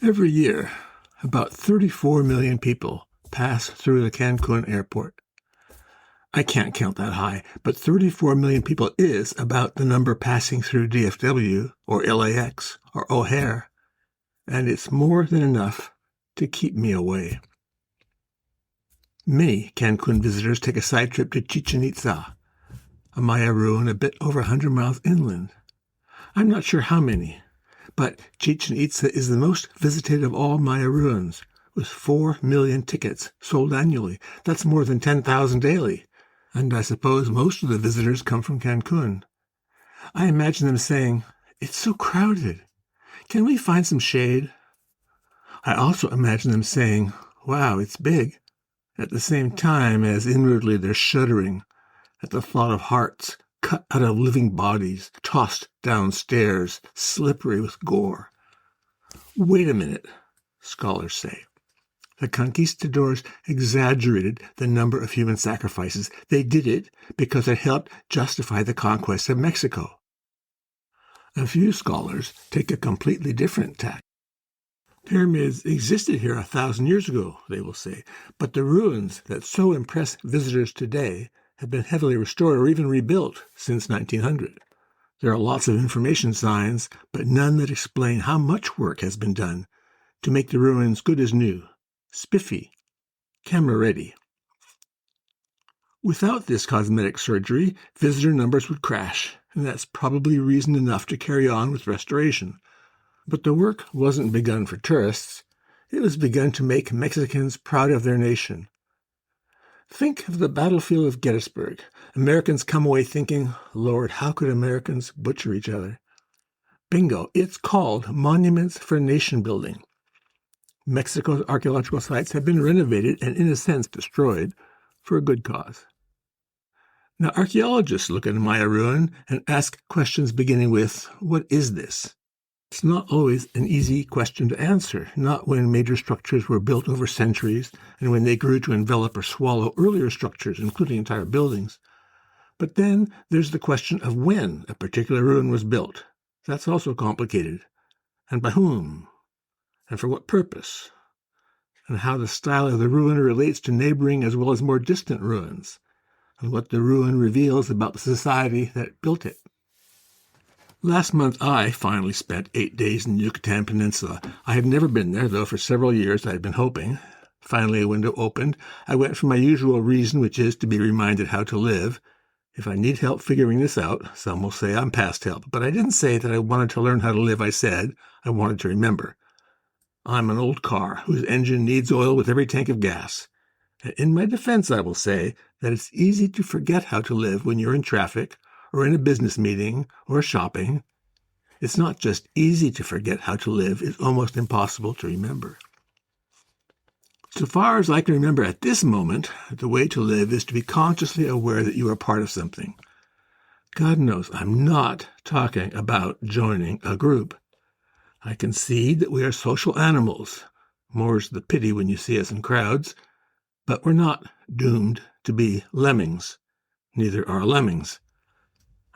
Every year, about 34 million people pass through the Cancun airport. I can't count that high, but 34 million people is about the number passing through DFW or LAX or O'Hare, and it's more than enough to keep me away. Many Cancun visitors take a side trip to Chichen Itza, a Maya ruin a bit over 100 miles inland. I'm not sure how many, but Chichen Itza is the most visited of all Maya ruins, with 4 million tickets sold annually. That's more than 10,000 daily. And I suppose most of the visitors come from Cancun. I imagine them saying, "It's so crowded. Can we find some shade?" I also imagine them saying, "Wow, it's big," at the same time as inwardly they're shuddering at the thought of hearts cut out of living bodies, tossed downstairs, slippery with gore. Wait a minute, scholars say. The conquistadors exaggerated the number of human sacrifices. They did it because it helped justify the conquest of Mexico. A few scholars take a completely different tack. Pyramids existed here 1,000 years ago, they will say, but the ruins that so impress visitors today have been heavily restored or even rebuilt since 1900. There are lots of information signs, but none that explain how much work has been done to make the ruins good as new, spiffy, camera-ready. Without this cosmetic surgery, visitor numbers would crash, and that's probably reason enough to carry on with restoration. But the work wasn't begun for tourists. It was begun to make Mexicans proud of their nation. Think of the battlefield of Gettysburg. Americans come away thinking, "Lord, how could Americans butcher each other?" Bingo, it's called Monuments for Nation Building. Mexico's archaeological sites have been renovated and, in a sense, destroyed for a good cause. Now, archaeologists look at a Maya ruin and ask questions beginning with, "What is this?" It's not always an easy question to answer, not when major structures were built over centuries and when they grew to envelop or swallow earlier structures, including entire buildings. But then there's the question of when a particular ruin was built. That's also complicated. And by whom? And for what purpose? And how the style of the ruin relates to neighboring as well as more distant ruins, and what the ruin reveals about the society that built it. Last month I finally spent 8 days in the Yucatan Peninsula. I had never been there, though for several years I had been hoping. Finally a window opened. I went for my usual reason, which is to be reminded how to live. If I need help figuring this out, some will say I'm past help, but I didn't say that I wanted to learn how to live. I said I wanted to remember. I'm an old car whose engine needs oil with every tank of gas. And in my defense, I will say that it's easy to forget how to live when you're in traffic or in a business meeting or shopping. It's not just easy to forget how to live, it's almost impossible to remember. So far as I can remember at this moment, the way to live is to be consciously aware that you are part of something. God knows I'm not talking about joining a group. I concede that we are social animals. More's the pity when you see us in crowds. But we're not doomed to be lemmings. Neither are lemmings.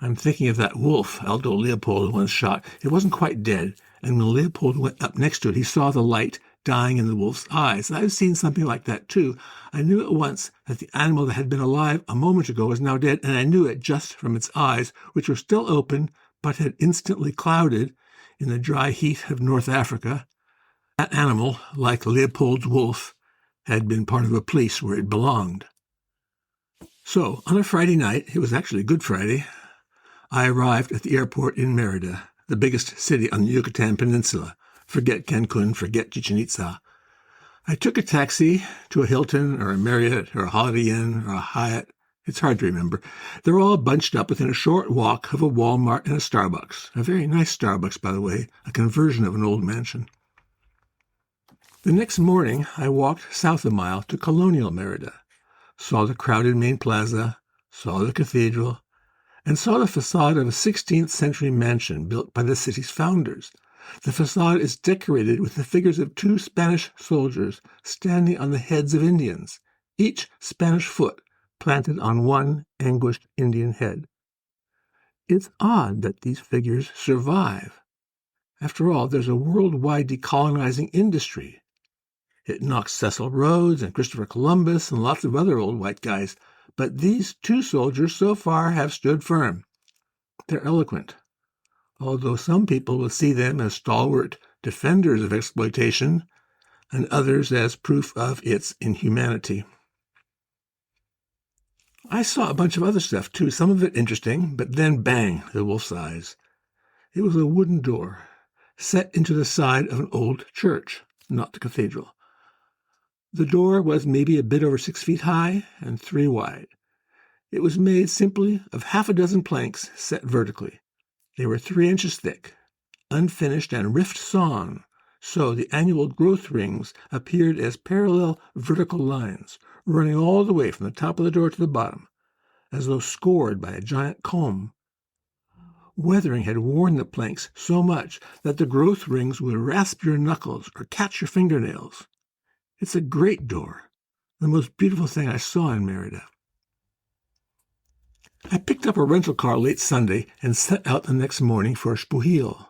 I'm thinking of that wolf Aldo Leopold once shot. It wasn't quite dead, and when Leopold went up next to it, he saw the light dying in the wolf's eyes. I've seen something like that too. I knew at once that the animal that had been alive a moment ago was now dead, and I knew it just from its eyes, which were still open, but had instantly clouded in the dry heat of North Africa. That animal, like Leopold's wolf, had been part of a place where it belonged. So, on a Friday night, it was actually Good Friday, I arrived at the airport in Mérida, the biggest city on the Yucatan Peninsula. Forget Cancun, forget Chichen Itza. I took a taxi to a Hilton or a Marriott or a Holiday Inn or a Hyatt. It's hard to remember. They're all bunched up within a short walk of a Walmart and a Starbucks. A very nice Starbucks, by the way, a conversion of an old mansion. The next morning, I walked south a mile to Colonial Mérida, saw the crowded main plaza, saw the cathedral, and saw the facade of a 16th century mansion built by the city's founders. The facade is decorated with the figures of 2 Spanish soldiers standing on the heads of Indians, each Spanish foot planted on one anguished Indian head. It's odd that these figures survive. After all, there's a worldwide decolonizing industry. It knocks Cecil Rhodes and Christopher Columbus and lots of other old white guys, but these two soldiers so far have stood firm. They're eloquent, although some people will see them as stalwart defenders of exploitation and others as proof of its inhumanity. I saw a bunch of other stuff too, some of it interesting, but then bang, the wolf's eyes. It was a wooden door set into the side of an old church, not the cathedral. The door was maybe a bit over 6 feet high and 3 wide. It was made simply of half a dozen planks set vertically. They were 3 inches thick, unfinished and rift sawn, so the annual growth rings appeared as parallel vertical lines, running all the way from the top of the door to the bottom, as though scored by a giant comb. Weathering had worn the planks so much that the growth rings would rasp your knuckles or catch your fingernails. It's a great door, the most beautiful thing I saw in Merida. I picked up a rental car late Sunday and set out the next morning for Spuhil,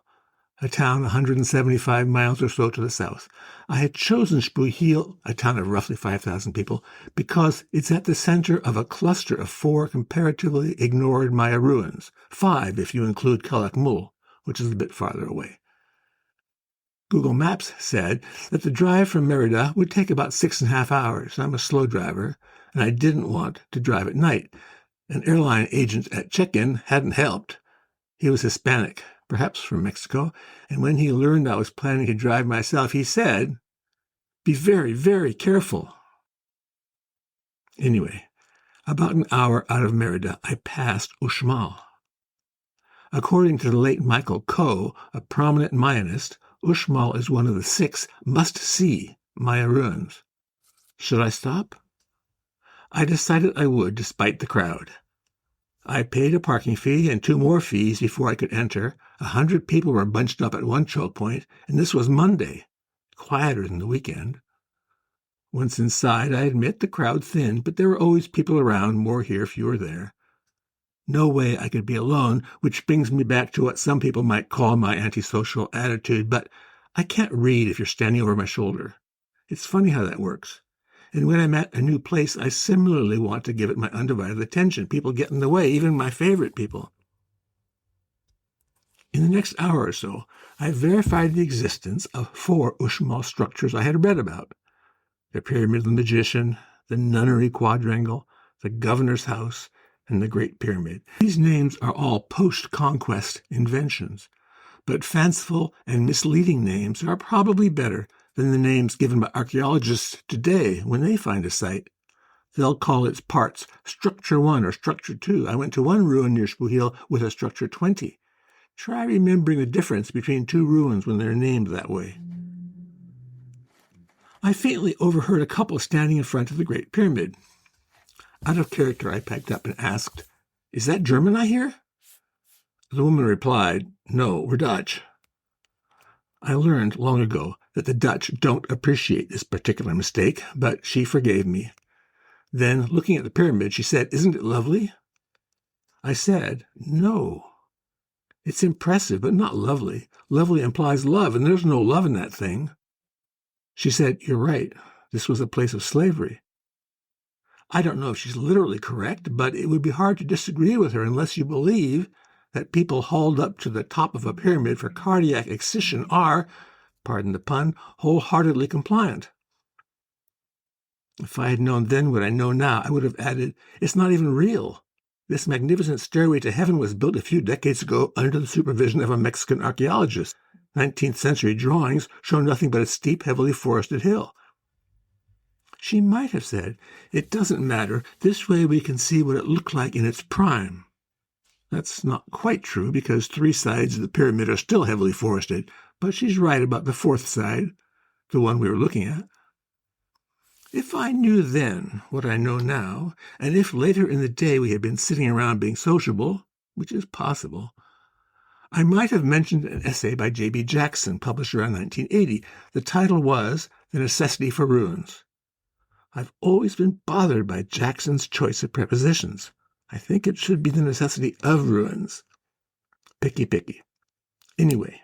a town 175 miles or so to the south. I had chosen Spuhil, a town of roughly 5,000 people, because it's at the center of a cluster of 4 comparatively ignored Maya ruins, 5 if you include Calakmul, which is a bit farther away. Google Maps said that the drive from Merida would take about 6.5 hours. I'm a slow driver, and I didn't want to drive at night. An airline agent at check-in hadn't helped. He was Hispanic, perhaps from Mexico, and when he learned I was planning to drive myself, he said, "Be very, very careful." Anyway, about an hour out of Merida, I passed Uxmal. According to the late Michael Coe, a prominent Mayanist, Uxmal is one of the 6 must-see Maya ruins. Should I stop? I decided I would, despite the crowd. I paid a parking fee and 2 more fees before I could enter. 100 people were bunched up at one choke point, and this was Monday, quieter than the weekend. Once inside, I admit the crowd thinned, but there were always people around, more here, fewer there. No way I could be alone, which brings me back to what some people might call my antisocial attitude, but I can't read if you're standing over my shoulder. It's funny how that works. And when I'm at a new place, I similarly want to give it my undivided attention. People get in the way, even my favorite people. In the next hour or so, I verified the existence of 4 Uxmal structures I had read about: the Pyramid of the Magician, the Nunnery Quadrangle, the Governor's House, and the Great Pyramid. These names are all post-conquest inventions, but fanciful and misleading names are probably better than the names given by archaeologists today when they find a site. They'll call its parts Structure 1 or Structure 2. I went to one ruin near Spuhil with a Structure 20. Try remembering the difference between 2 ruins when they're named that way. I faintly overheard a couple standing in front of the Great Pyramid. Out of character, I piped up and asked, "Is that German I hear?" The woman replied, "No, we're Dutch." I learned long ago that the Dutch don't appreciate this particular mistake, but she forgave me. Then, looking at the pyramid, she said, "Isn't it lovely?" I said, "No. It's impressive, but not lovely. Lovely implies love, and there's no love in that thing." She said, "You're right. This was a place of slavery." I don't know if she's literally correct, but it would be hard to disagree with her unless you believe that people hauled up to the top of a pyramid for cardiac excision are, pardon the pun, wholeheartedly compliant. If I had known then what I know now, I would have added, "It's not even real. This magnificent stairway to heaven was built a few decades ago under the supervision of a Mexican archaeologist. 19th century drawings show nothing but a steep, heavily forested hill." She might have said, "It doesn't matter. This way we can see what it looked like in its prime." That's not quite true, because 3 sides of the pyramid are still heavily forested, but she's right about the 4th side, the one we were looking at. If I knew then what I know now, and if later in the day we had been sitting around being sociable, which is possible, I might have mentioned an essay by J.B. Jackson, published around 1980. The title was The Necessity for Ruins. I've always been bothered by Jackson's choice of prepositions. I think it should be the necessity of ruins. Picky. Anyway,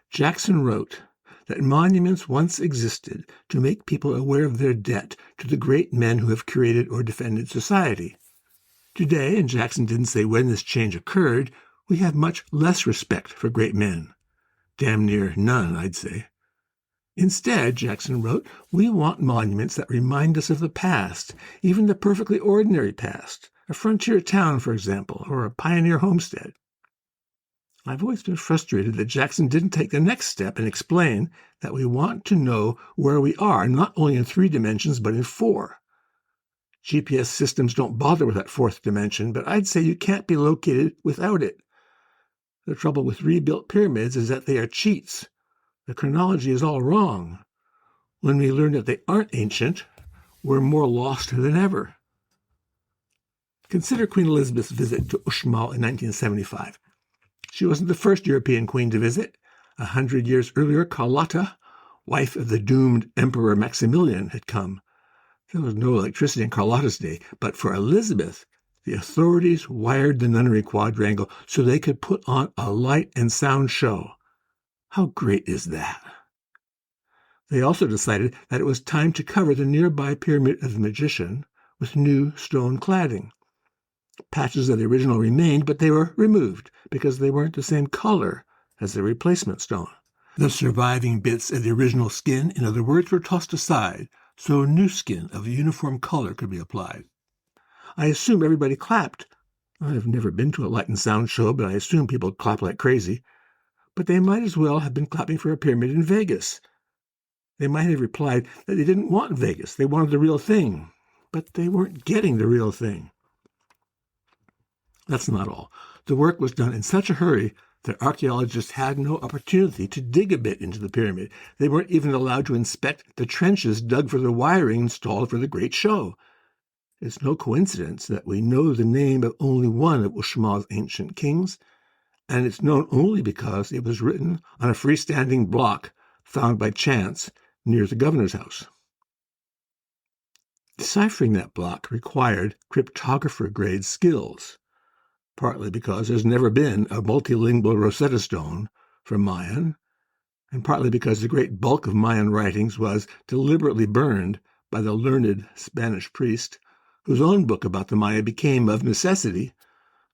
Jackson wrote that monuments once existed to make people aware of their debt to the great men who have created or defended society. Today, and Jackson didn't say when this change occurred, we have much less respect for great men. Damn near none, I'd say. Instead, Jackson wrote, we want monuments that remind us of the past, even the perfectly ordinary past, a frontier town, for example, or a pioneer homestead. I've always been frustrated that Jackson didn't take the next step and explain that we want to know where we are, not only in 3 dimensions, but in 4. GPS systems don't bother with that 4th dimension, but I'd say you can't be located without it. The trouble with rebuilt pyramids is that they are cheats. The chronology is all wrong. When we learn that they aren't ancient, we're more lost than ever. Consider Queen Elizabeth's visit to Uxmal in 1975. She wasn't the first European queen to visit. 100 years earlier, Carlotta, wife of the doomed Emperor Maximilian, had come. There was no electricity in Carlotta's day, but for Elizabeth, the authorities wired the nunnery quadrangle so they could put on a light and sound show. How great is that? They also decided that it was time to cover the nearby Pyramid of the Magician with new stone cladding. Patches of the original remained, but they were removed because they weren't the same color as the replacement stone. The surviving bits of the original skin, in other words, were tossed aside so new skin of a uniform color could be applied. I assume everybody clapped. I've never been to a light and sound show, but I assume people clap like crazy. But they might as well have been clapping for a pyramid in Vegas. They might have replied that they didn't want Vegas, they wanted the real thing, but they weren't getting the real thing. That's not all. The work was done in such a hurry that archaeologists had no opportunity to dig a bit into the pyramid. They weren't even allowed to inspect the trenches dug for the wiring installed for the great show. It's no coincidence that we know the name of only one of Uxmal's ancient kings, and it's known only because it was written on a freestanding block found by chance near the governor's house. Deciphering that block required cryptographer-grade skills, partly because there's never been a multilingual Rosetta Stone for Mayan, and partly because the great bulk of Mayan writings was deliberately burned by the learned Spanish priest, whose own book about the Maya became, of necessity,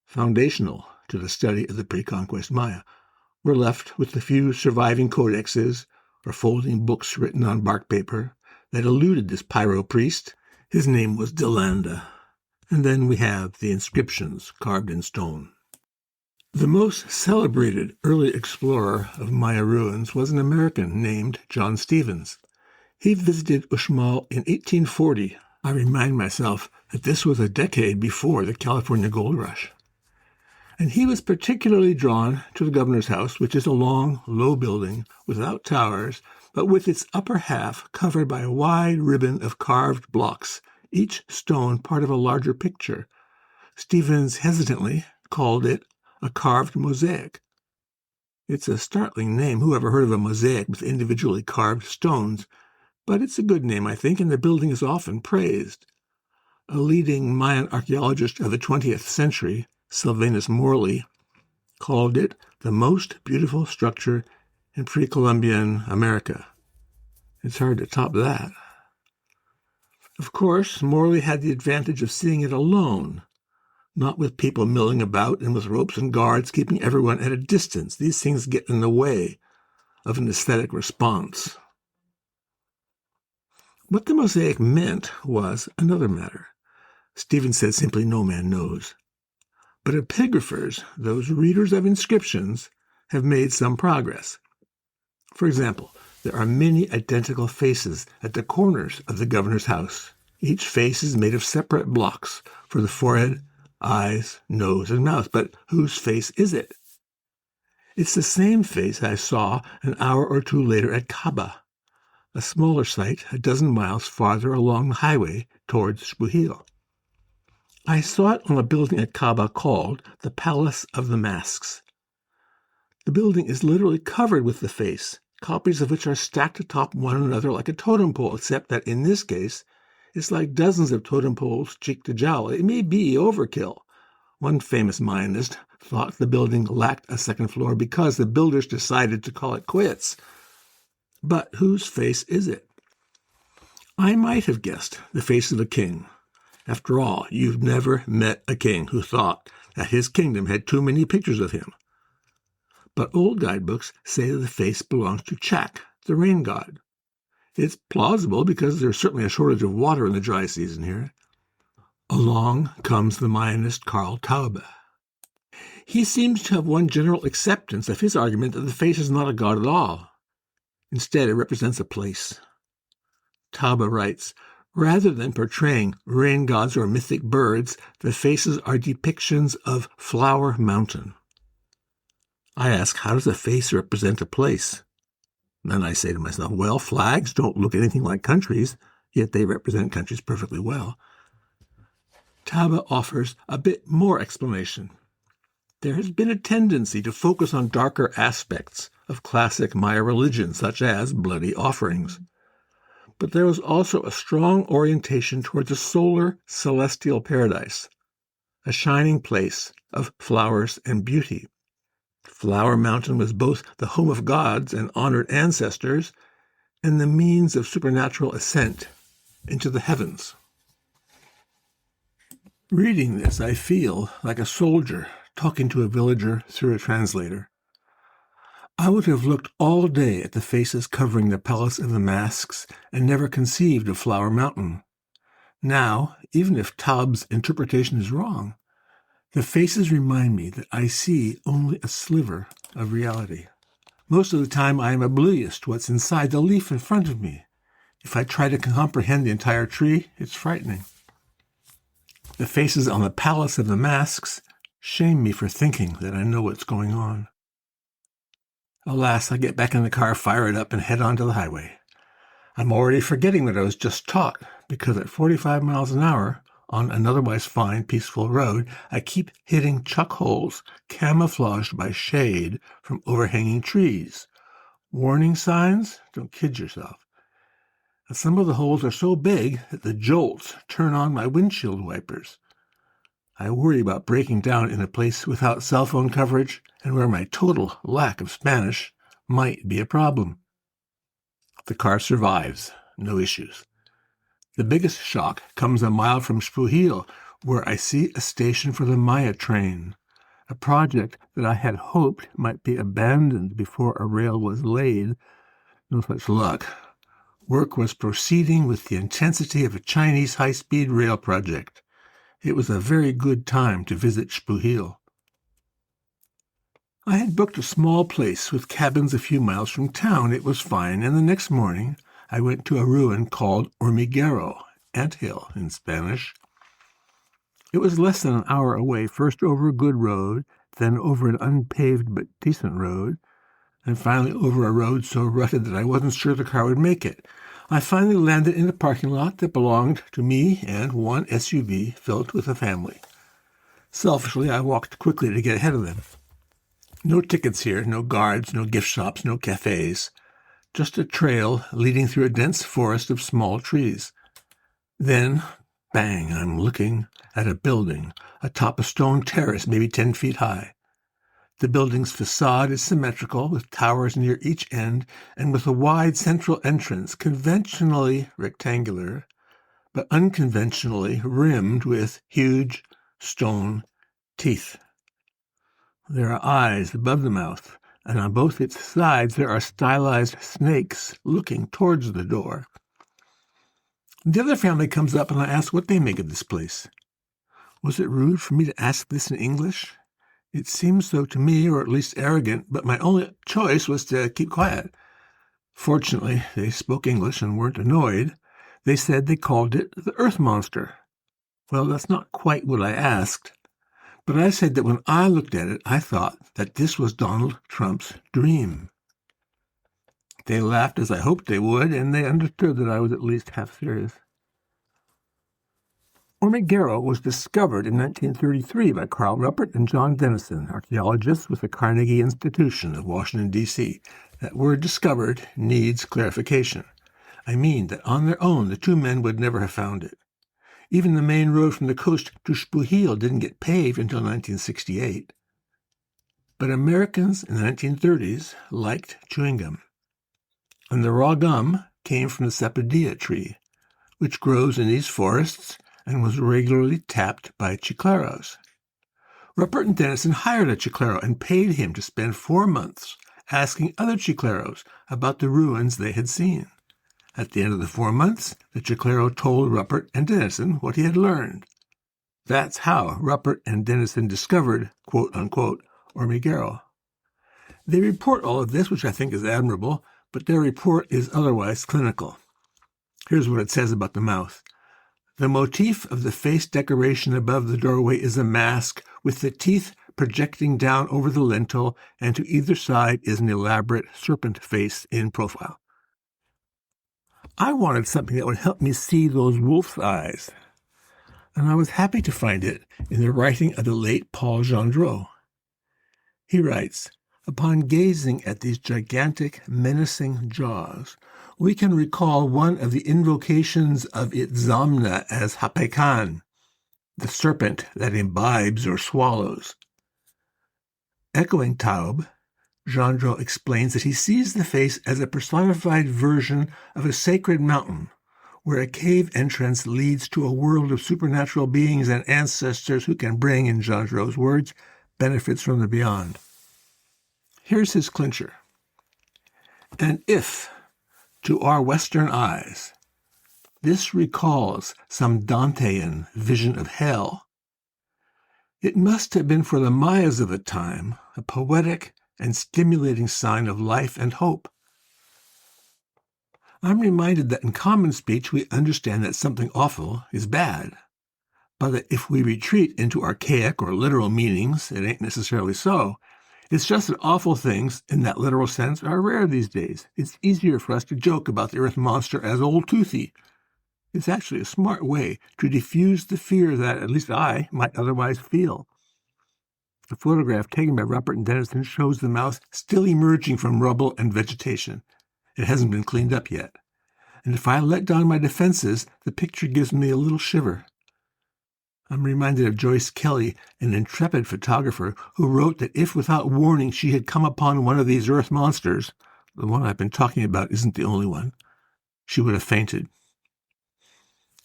foundational to the study of the pre-conquest Maya. We're left with the few surviving codexes or folding books written on bark paper that eluded this pyro priest. His name was Delanda. And then we have the inscriptions carved in stone. The most celebrated early explorer of Maya ruins was an American named John Stevens. He visited Uxmal in 1840. I remind myself that this was a decade before the California Gold Rush. And he was particularly drawn to the governor's house, which is a long, low building without towers, but with its upper half covered by a wide ribbon of carved blocks, each stone part of a larger picture. Stevens hesitantly called it a carved mosaic. It's a startling name. Who ever heard of a mosaic with individually carved stones? But it's a good name, I think, and the building is often praised. A leading Mayan archaeologist of the 20th century, Sylvanus Morley, called it the most beautiful structure in pre-Columbian America. It's hard to top that. Of course, Morley had the advantage of seeing it alone, not with people milling about and with ropes and guards keeping everyone at a distance. These things get in the way of an aesthetic response. What the mosaic meant was another matter. Stevens said simply no man knows. But epigraphers, those readers of inscriptions, have made some progress. For example, there are many identical faces at the corners of the governor's house. Each face is made of separate blocks for the forehead, eyes, nose, and mouth. But whose face is it? It's the same face I saw an hour or two later at Kaaba, a smaller site a dozen miles farther along the highway towards Squihil. I saw it on a building at Kaaba called the Palace of the Masks. The building is literally covered with the face, copies of which are stacked atop one another like a totem pole, except that in this case, it's like dozens of totem poles cheek to jowl. It may be overkill. One famous Mayanist thought the building lacked a second floor because the builders decided to call it quits. But whose face is it? I might have guessed the face of a king. After all, you've never met a king who thought that his kingdom had too many pictures of him. But old guidebooks say that the face belongs to Chak, the rain god. It's plausible because there's certainly a shortage of water in the dry season here. Along comes the Mayanist Karl Taube. He seems to have won general acceptance of his argument that the face is not a god at all. Instead, it represents a place. Taube writes, rather than portraying rain gods or mythic birds, the faces are depictions of Flower Mountain. I ask, how does a face represent a place? Then I say to myself, well, flags don't look anything like countries, yet they represent countries perfectly well. Taube offers a bit more explanation. There has been a tendency to focus on darker aspects of classic Maya religion, such as bloody offerings. But there was also a strong orientation towards a solar celestial paradise, a shining place of flowers and beauty. Flower Mountain was both the home of gods and honored ancestors, and the means of supernatural ascent into the heavens. Reading this, I feel like a soldier talking to a villager through a translator. I would have looked all day at the faces covering the Palace of the Masks and never conceived of Flower Mountain. Now, even if Taube's interpretation is wrong, the faces remind me that I see only a sliver of reality. Most of the time I am oblivious to what's inside the leaf in front of me. If I try to comprehend the entire tree, it's frightening. The faces on the Palace of the Masks shame me for thinking that I know what's going on. Alas, I get back in the car, fire it up, and head onto the highway. I'm already forgetting what I was just taught, because at 45 miles an hour, on an otherwise fine, peaceful road, I keep hitting chuck holes camouflaged by shade from overhanging trees. Warning signs? Don't kid yourself. And some of the holes are so big that the jolts turn on my windshield wipers. I worry about breaking down in a place without cell phone coverage and where my total lack of Spanish might be a problem. The car survives, no issues. The biggest shock comes a mile from Xpujil, where I see a station for the Maya train, a project that I had hoped might be abandoned before a rail was laid. No such luck. Work was proceeding with the intensity of a Chinese high-speed rail project. It was a very good time to visit Xpujil. I had booked a small place with cabins a few miles from town. It was fine, and the next morning I went to a ruin called Hormiguero, anthill in Spanish. It was less than an hour away, first over a good road, then over an unpaved but decent road, and finally over a road so rutted that I wasn't sure the car would make it. I finally landed in a parking lot that belonged to me and one SUV filled with a family. Selfishly, I walked quickly to get ahead of them. No tickets here, no guards, no gift shops, no cafes. Just a trail leading through a dense forest of small trees. Then, bang, I'm looking at a building atop a stone terrace maybe 10 feet high. The building's facade is symmetrical, with towers near each end and with a wide central entrance, conventionally rectangular, but unconventionally rimmed with huge stone teeth. There are eyes above the mouth, and on both its sides there are stylized snakes looking towards the door. The other family comes up, and I ask what they make of this place. Was it rude for me to ask this in English? It seemed so to me, or at least arrogant, but my only choice was to keep quiet. Fortunately, they spoke English and weren't annoyed. They said they called it the Earth Monster. Well, that's not quite what I asked. But I said that when I looked at it, I thought that this was Donald Trump's dream. They laughed as I hoped they would, and they understood that I was at least half serious. Hormiguero was discovered in 1933 by Carl Ruppert and John Dennison, archaeologists with the Carnegie Institution of Washington, D.C. That word discovered needs clarification. I mean that on their own, the two men would never have found it. Even the main road from the coast to Spuhil didn't get paved until 1968. But Americans in the 1930s liked chewing gum. And the raw gum came from the sapodilla tree, which grows in these forests and was regularly tapped by chicleros. Rupert and Dennison hired a chiclero and paid him to spend 4 months asking other chicleros about the ruins they had seen. At the end of the 4 months, the chiclero told Rupert and Dennison what he had learned. That's how Rupert and Dennison discovered, quote-unquote, Hormiguero. They report all of this, which I think is admirable, but their report is otherwise clinical. Here's what it says about the mouth. The motif of the face decoration above the doorway is a mask with the teeth projecting down over the lintel, and to either side is an elaborate serpent face in profile. I wanted something that would help me see those wolf's eyes, and I was happy to find it in the writing of the late Paul Gendreau. He writes, upon gazing at these gigantic, menacing jaws, we can recall one of the invocations of Itzamna as Hapekan, the serpent that imbibes or swallows. Echoing Taub, Gendreau explains that he sees the face as a personified version of a sacred mountain, where a cave entrance leads to a world of supernatural beings and ancestors who can bring, in Gendreau's words, benefits from the beyond. Here's his clincher. And if, to our Western eyes, this recalls some Dantean vision of hell, it must have been for the Mayas of the time a poetic and stimulating sign of life and hope. I'm reminded that in common speech we understand that something awful is bad, but that if we retreat into archaic or literal meanings, it ain't necessarily so. It's just that awful things, in that literal sense, are rare these days. It's easier for us to joke about the earth monster as Old Toothy. It's actually a smart way to diffuse the fear that, at least I, might otherwise feel. The photograph taken by Rupert and Dennison shows the mouth still emerging from rubble and vegetation. It hasn't been cleaned up yet. And if I let down my defenses, the picture gives me a little shiver. I'm reminded of Joyce Kelly, an intrepid photographer, who wrote that if without warning she had come upon one of these earth monsters, the one I've been talking about isn't the only one, she would have fainted.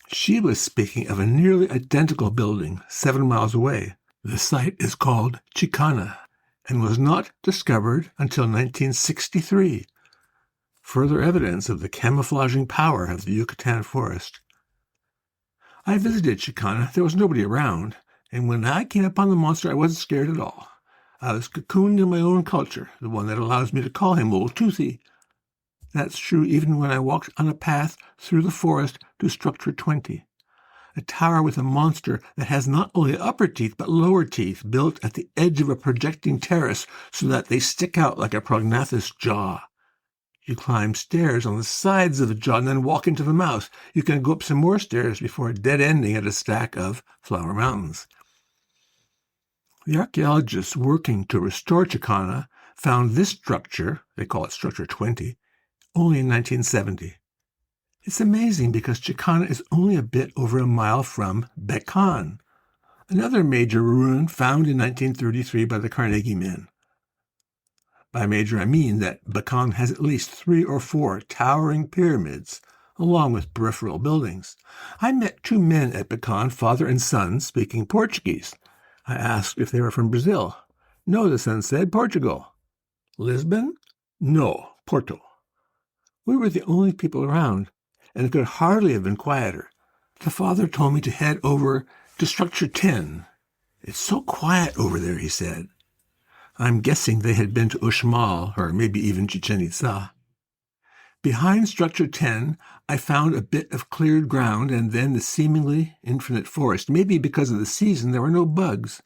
She was speaking of a nearly identical building 7 miles away. The site is called Chicana and was not discovered until 1963. Further evidence of the camouflaging power of the Yucatan forest. I visited Chicana. There was nobody around, and when I came upon the monster, I wasn't scared at all. I was cocooned in my own culture, the one that allows me to call him Old Toothy. That's true even when I walked on a path through the forest to Structure 20, a tower with a monster that has not only upper teeth but lower teeth built at the edge of a projecting terrace so that they stick out like a prognathous jaw. You climb stairs on the sides of the jaw and then walk into the mouth. You can go up some more stairs before a dead ending at a stack of Flower Mountains. The archaeologists working to restore Chicana found this structure, they call it Structure 20, only in 1970. It's amazing because Chicana is only a bit over a mile from Becan, another major ruin found in 1933 by the Carnegie men. By major, I mean that Becan has at least 3 or 4 towering pyramids, along with peripheral buildings. I met 2 men at Becan, father and son, speaking Portuguese. I asked if they were from Brazil. No, the son said, Portugal. Lisbon? No, Porto. We were the only people around, and it could hardly have been quieter. The father told me to head over to Structure 10. It's so quiet over there, he said. I'm guessing they had been to Uxmal, or maybe even Chichen Itza. Behind Structure 10, I found a bit of cleared ground and then the seemingly infinite forest. Maybe because of the season, there were no bugs.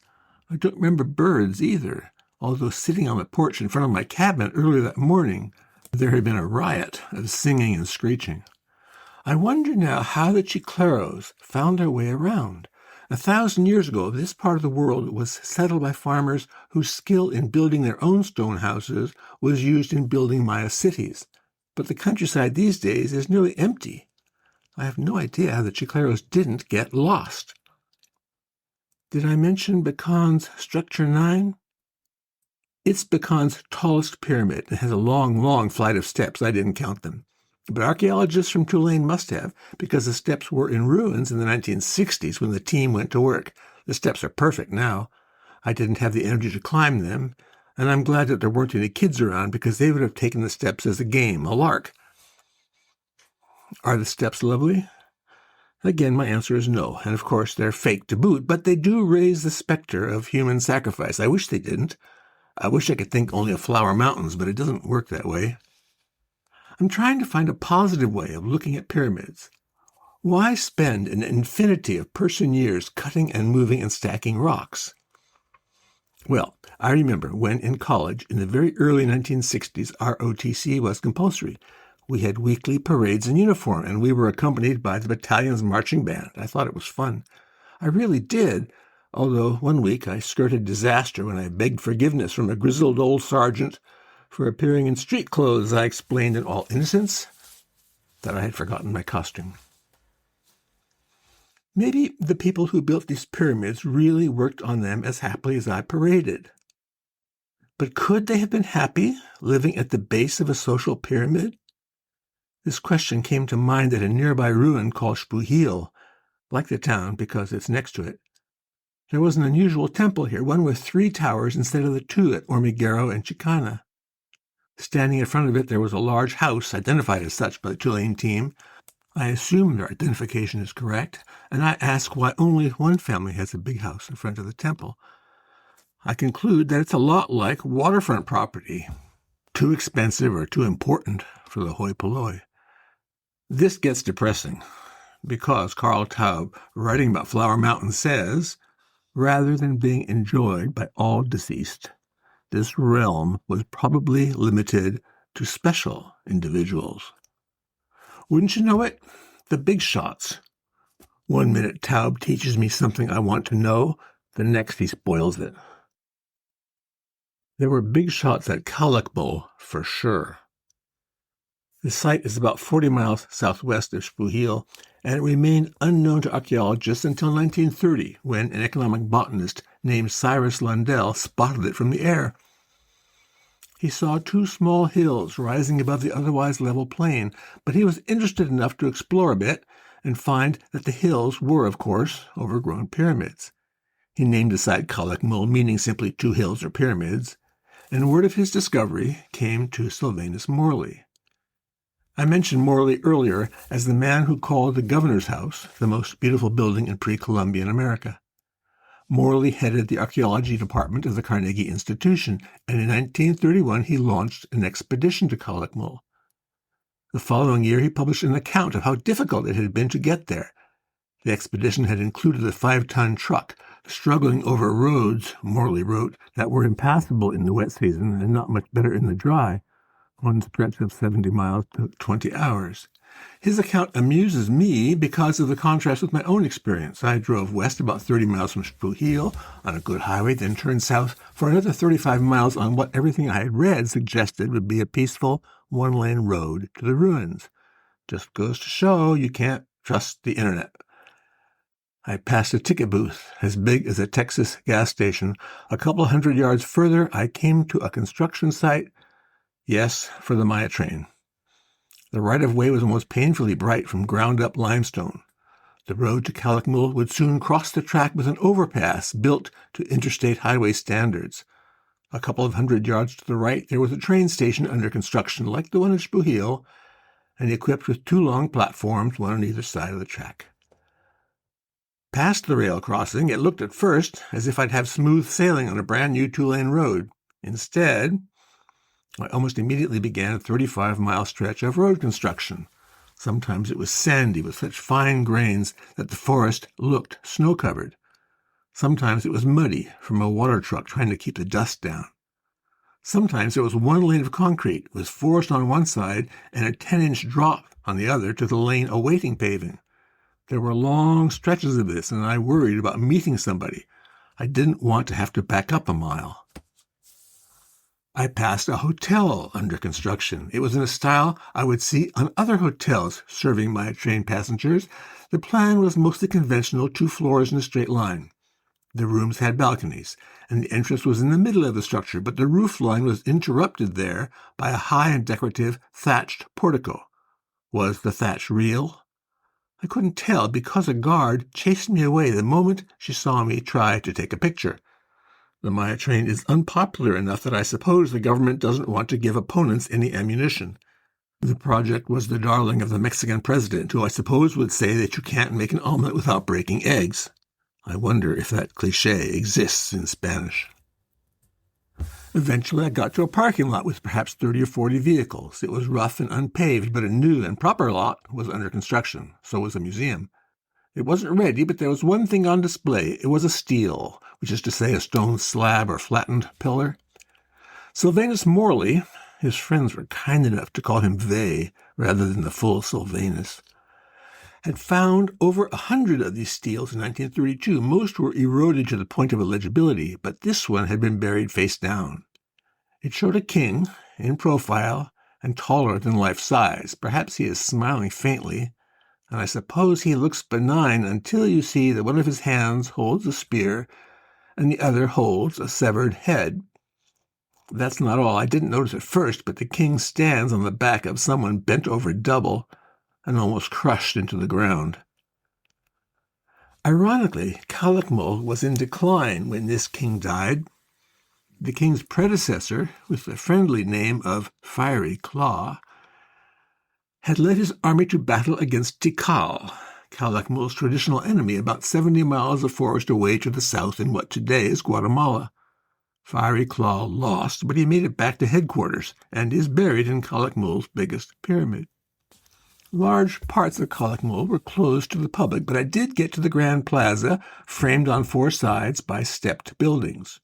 I don't remember birds either, although sitting on the porch in front of my cabin earlier that morning, there had been a riot of singing and screeching. I wonder now how the chicleros found their way around. 1,000 years ago, this part of the world was settled by farmers whose skill in building their own stone houses was used in building Maya cities. But the countryside these days is nearly empty. I have no idea how the Chicleros didn't get lost. Did I mention Bacon's Structure 9? It's Bacon's tallest pyramid. It has a long, long flight of steps. I didn't count them. But archaeologists from Tulane must have, because the steps were in ruins in the 1960s when the team went to work. The steps are perfect now. I didn't have the energy to climb them, and I'm glad that there weren't any kids around because they would have taken the steps as a game, a lark. Are the steps lovely? Again, my answer is no, and of course they're fake to boot, but they do raise the specter of human sacrifice. I wish they didn't. I wish I could think only of flower mountains, but it doesn't work that way. I'm trying to find a positive way of looking at pyramids. Why spend an infinity of person years cutting and moving and stacking rocks? Well, I remember when in college, in the very early 1960s, ROTC was compulsory. We had weekly parades in uniform, and we were accompanied by the battalion's marching band. I thought it was fun. I really did, although one week I skirted disaster when I begged forgiveness from a grizzled old sergeant for appearing in street clothes. I explained in all innocence that I had forgotten my costume. Maybe the people who built these pyramids really worked on them as happily as I paraded. But could they have been happy living at the base of a social pyramid? This question came to mind at a nearby ruin called Spuhil, like the town because it's next to it. There was an unusual temple here, one with 3 towers instead of the 2 at Hormiguero and Chicana. Standing in front of it, there was a large house, identified as such by the Tulane team. I assume their identification is correct, and I ask why only one family has a big house in front of the temple. I conclude that it's a lot like waterfront property, too expensive or too important for the hoi polloi. This gets depressing, because Carl Taub, writing about Flower Mountain, says, rather than being enjoyed by all deceased, this realm was probably limited to special individuals. Wouldn't you know it? The big shots. One minute Taub teaches me something I want to know, the next he spoils it. There were big shots at Calakmul, for sure. The site is about 40 miles southwest of Spuhil, and it remained unknown to archaeologists until 1930, when an economic botanist named Cyrus Lundell spotted it from the air. He saw 2 small hills rising above the otherwise level plain, but he was interested enough to explore a bit and find that the hills were, of course, overgrown pyramids. He named the site Calakmul, meaning simply 2 hills or pyramids, and word of his discovery came to Sylvanus Morley. I mentioned Morley earlier as the man who called the governor's house the most beautiful building in pre-Columbian America. Morley headed the archaeology department of the Carnegie Institution, and in 1931 he launched an expedition to Calakmul. The following year he published an account of how difficult it had been to get there. The expedition had included a 5-ton truck, struggling over roads, Morley wrote, that were impassable in the wet season and not much better in the dry. One stretch of 70 miles took 20 hours. His account amuses me because of the contrast with my own experience. I drove west about 30 miles from Spuhil on a good highway, then turned south for another 35 miles on what everything I had read suggested would be a peaceful, 1-lane road to the ruins. Just goes to show you can't trust the internet. I passed a ticket booth as big as a Texas gas station. A couple 100 yards further, I came to a construction site. Yes, for the Maya train. The right-of-way was almost painfully bright from ground-up limestone. The road to Calakmul would soon cross the track with an overpass built to interstate highway standards. A couple of 100 yards to the right, there was a train station under construction, like the one in Spuhil, and equipped with 2 long platforms, one on either side of the track. Past the rail crossing, it looked at first as if I'd have smooth sailing on a brand-new 2-lane road. Instead, I almost immediately began a 35-mile stretch of road construction. Sometimes it was sandy with such fine grains that the forest looked snow-covered. Sometimes it was muddy from a water truck trying to keep the dust down. Sometimes there was 1 lane of concrete with forest on one side and a 10-inch drop on the other to the lane awaiting paving. There were long stretches of this, and I worried about meeting somebody. I didn't want to have to back up a mile. I passed a hotel under construction. It was in a style I would see on other hotels serving Maya train passengers. The plan was mostly conventional, 2 floors in a straight line. The rooms had balconies, and the entrance was in the middle of the structure, but the roof line was interrupted there by a high and decorative thatched portico. Was the thatch real? I couldn't tell because a guard chased me away the moment she saw me try to take a picture. The Maya train is unpopular enough that I suppose the government doesn't want to give opponents any ammunition. The project was the darling of the Mexican president, who I suppose would say that you can't make an omelet without breaking eggs. I wonder if that cliché exists in Spanish. Eventually I got to a parking lot with perhaps 30 or 40 vehicles. It was rough and unpaved, but a new and proper lot was under construction. So was a museum. It wasn't ready, but there was one thing on display. It was a stele, which is to say a stone slab or flattened pillar. Sylvanus Morley, his friends were kind enough to call him they rather than the full Sylvanus, had found over 100 of these steles in 1932. Most were eroded to the point of illegibility, but this one had been buried face down. It showed a king, in profile, and taller than life size. Perhaps he is smiling faintly, and I suppose he looks benign until you see that one of his hands holds a spear, and the other holds a severed head. That's not all. I didn't notice at first, but the king stands on the back of someone bent over double, and almost crushed into the ground. Ironically, Calakmul was in decline when this king died. The king's predecessor, with the friendly name of Fiery Claw, had led his army to battle against Tikal, Calakmul's traditional enemy, about 70 miles of forest away to the south in what today is Guatemala. Fiery Claw lost, but he made it back to headquarters and is buried in Calakmul's biggest pyramid. Large parts of Calakmul were closed to the public, but I did get to the Grand Plaza, framed on 4 sides by stepped buildings.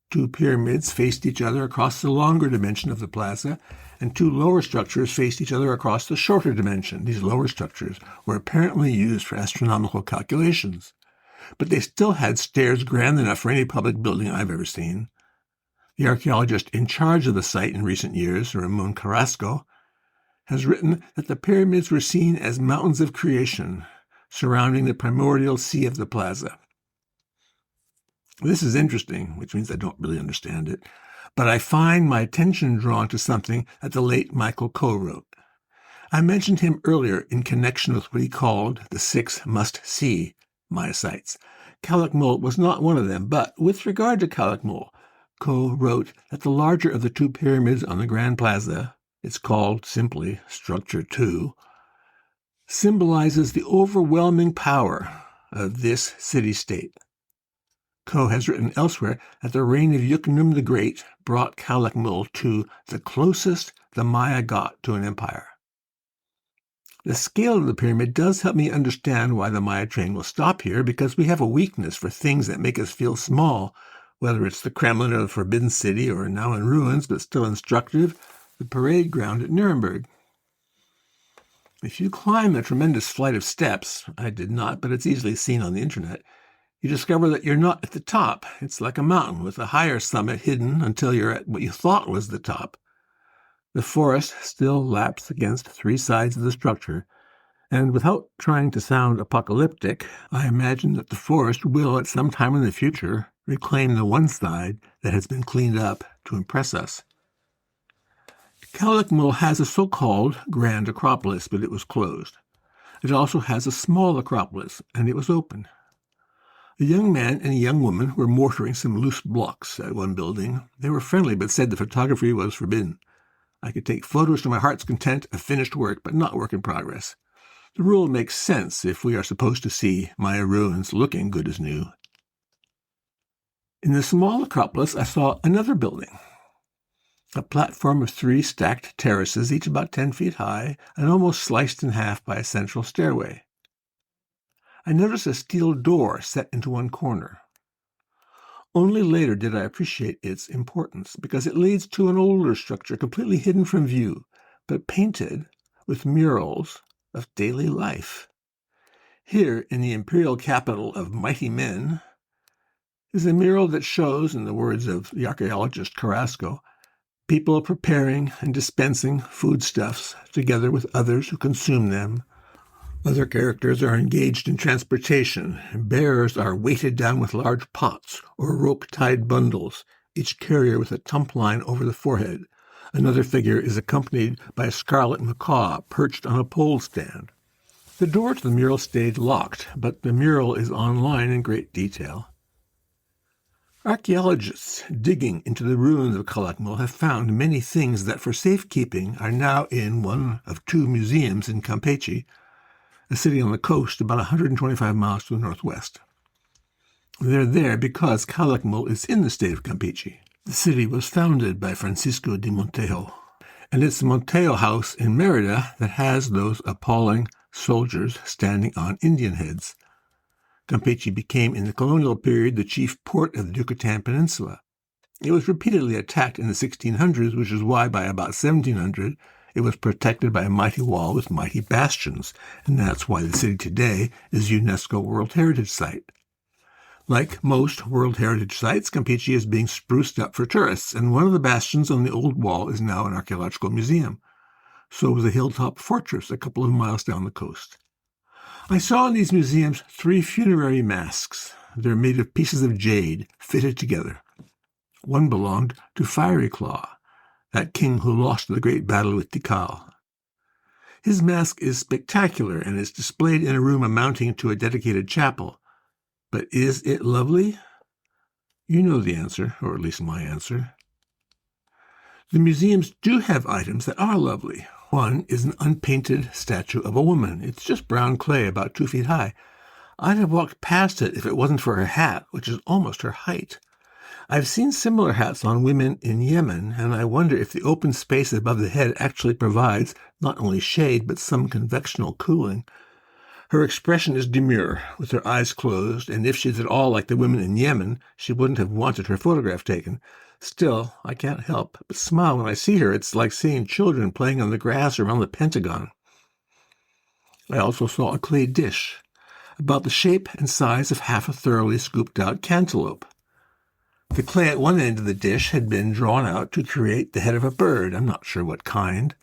2 pyramids faced each other across the longer dimension of the plaza, and 2 lower structures faced each other across the shorter dimension. These lower structures were apparently used for astronomical calculations, but they still had stairs grand enough for any public building I've ever seen. The archaeologist in charge of the site in recent years, Ramon Carrasco, has written that the pyramids were seen as mountains of creation surrounding the primordial sea of the plaza. This is interesting, which means I don't really understand it, but I find my attention drawn to something that the late Michael Coe wrote. I mentioned him earlier in connection with what he called the 6 must-see Maya sites. Calakmul was not one of them, but with regard to Calakmul, Coe wrote that the larger of the 2 pyramids on the Grand Plaza, it's called simply Structure 2, symbolizes the overwhelming power of this city-state. Coe has written elsewhere that the reign of Yucatan the Great brought Calakmul to the closest the Maya got to an empire. The scale of the pyramid does help me understand why the Maya train will stop here, because we have a weakness for things that make us feel small, whether it's the Kremlin of the Forbidden City or now in ruins but still instructive, the parade ground at Nuremberg. If you climb a tremendous flight of steps, I did not, but it's easily seen on the internet, you discover that you're not at the top. It's like a mountain with a higher summit hidden until you're at what you thought was the top. The forest still laps against 3 sides of the structure, and without trying to sound apocalyptic, I imagine that the forest will at some time in the future reclaim the one side that has been cleaned up to impress us. Calakmul has a so-called Grand Acropolis, but it was closed. It also has a small acropolis, and it was open. A young man and a young woman were mortaring some loose blocks at one building. They were friendly, but said the photography was forbidden. I could take photos to my heart's content of finished work, but not work in progress. The rule makes sense if we are supposed to see Maya ruins looking good as new. In the small acropolis, I saw another building. A platform of 3 stacked terraces, each about 10 feet high, and almost sliced in half by a central stairway. I noticed a steel door set into one corner. Only later did I appreciate its importance, because it leads to an older structure completely hidden from view, but painted with murals of daily life. Here, in the imperial capital of mighty men, is a mural that shows, in the words of the archaeologist Carrasco, people preparing and dispensing foodstuffs together with others who consume them. Other characters are engaged in transportation. Bearers are weighted down with large pots or rope-tied bundles, each carrier with a tump line over the forehead. Another figure is accompanied by a scarlet macaw perched on a pole stand. The door to the mural stayed locked, but the mural is online in great detail. Archaeologists digging into the ruins of Calakmul have found many things that for safekeeping are now in one of two museums in Campeche, a city on the coast about 125 miles to the northwest. They're there because Calakmul is in the state of Campeche. The city was founded by Francisco de Montejo, and it's the Montejo house in Merida that has those appalling soldiers standing on Indian heads. Campeche became, in the colonial period, the chief port of the Yucatan Peninsula. It was repeatedly attacked in the 1600s, which is why by about 1700 it was protected by a mighty wall with mighty bastions, and that's why the city today is a UNESCO World Heritage Site. Like most World Heritage Sites, Campeche is being spruced up for tourists, and one of the bastions on the old wall is now an archaeological museum. So is a hilltop fortress a couple of miles down the coast. I saw in these museums 3 funerary masks. They're made of pieces of jade, fitted together. One belonged to Fiery Claw, that king who lost the great battle with Tikal. His mask is spectacular and is displayed in a room amounting to a dedicated chapel. But is it lovely? You know the answer, or at least my answer. The museums do have items that are lovely. One is an unpainted statue of a woman. It's just brown clay, about 2 feet high. I'd have walked past it if it wasn't for her hat, which is almost her height. I've seen similar hats on women in Yemen, and I wonder if the open space above the head actually provides not only shade, but some convectional cooling. Her expression is demure, with her eyes closed, and if she's at all like the women in Yemen, she wouldn't have wanted her photograph taken. Still, I can't help but smile when I see her. It's like seeing children playing on the grass around the Pentagon. I also saw a clay dish, about the shape and size of half a thoroughly scooped-out cantaloupe. The clay at one end of the dish had been drawn out to create the head of a bird. I'm not sure what kind.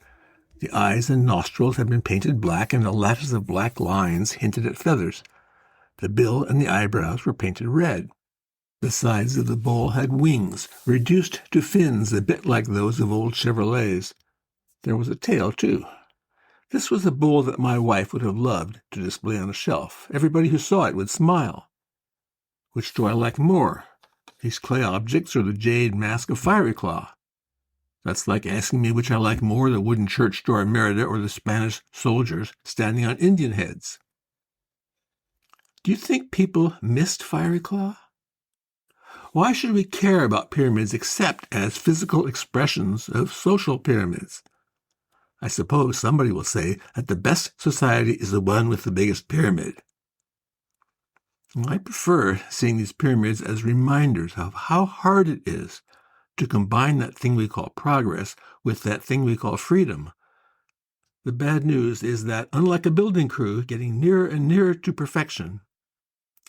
The eyes and nostrils had been painted black, and a lattice of black lines hinted at feathers. The bill and the eyebrows were painted red. The sides of the bowl had wings, reduced to fins a bit like those of old Chevrolets. There was a tail, too. This was a bowl that my wife would have loved to display on a shelf. Everybody who saw it would smile. Which do I like more, these clay objects or the jade mask of Fiery Claw? That's like asking me which I like more, the wooden church door in Merida or the Spanish soldiers standing on Indian heads. Do you think people missed Fiery Claw? Why should we care about pyramids except as physical expressions of social pyramids? I suppose somebody will say that the best society is the one with the biggest pyramid. I prefer seeing these pyramids as reminders of how hard it is to combine that thing we call progress with that thing we call freedom. The bad news is that, unlike a building crew getting nearer and nearer to perfection,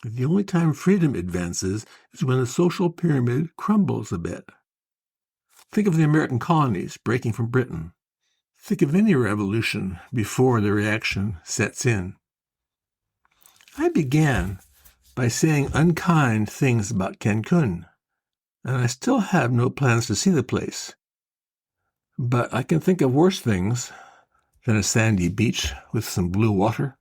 the only time freedom advances is when the social pyramid crumbles a bit. Think of the American colonies breaking from Britain. Think of any revolution before the reaction sets in. I began by saying unkind things about Cancun, and I still have no plans to see the place. But I can think of worse things than a sandy beach with some blue water.